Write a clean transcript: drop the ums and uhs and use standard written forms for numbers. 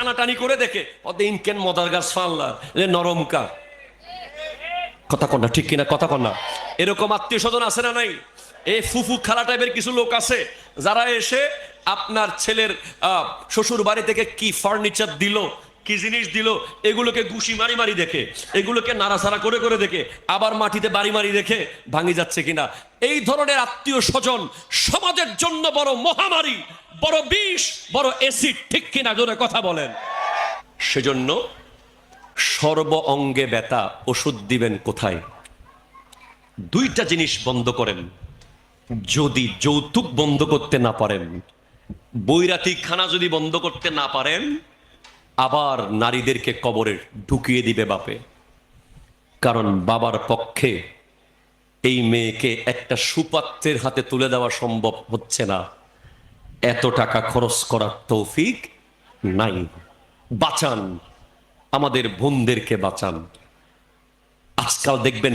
টানাটানি করে দেখে ওদের ইনকেন মদার গাছ ফাল্লা নরমকা কথা কন্যা ঠিক কিনা কথা কন্যা এরকম আত্মীয় স্বজন আছে না নাই এই ফুফু খালা টাইপের কিছু লোক আছে যারা এসে আপনার ছেলের শ্বশুর বাড়ি থেকে কি ফার্নিচার দিল কি জিনিস দিল এগুলোকে ঘুষি মারি মারি দেখে এগুলোকে নাড়াচাড়া করে করে দেখে আবার মাটিতে বাড়ি মারি দেখে ভাঙি যাচ্ছে কিনা এই ধরনের আত্মীয় স্বজন সমাজের জন্য বড় মহামারী বড় বিষ বড় অ্যাসিড ঠিক কিনা জোরে কথা বলেন সেজন্য সর্ব অঙ্গে ব্যথা ওষুধ দিবেন কোথায় দুইটা জিনিস বন্ধ করেন যদি যৌতুক বন্ধ করতে না পারেন বৈরাতিক খানা যদি বন্ধ করতে না পারেন আবার নারীদেরকে কবরে ঢুকিয়ে দিবে বাপে কারণ বাবার পক্ষে এই মেয়েকে একটা সুপাত্রের হাতে তুলে দেওয়া সম্ভব হচ্ছে না এত টাকা খরচ করার তৌফিক নাই বাঁচান আমাদের বোনদেরকে বাঁচান আজকাল দেখবেন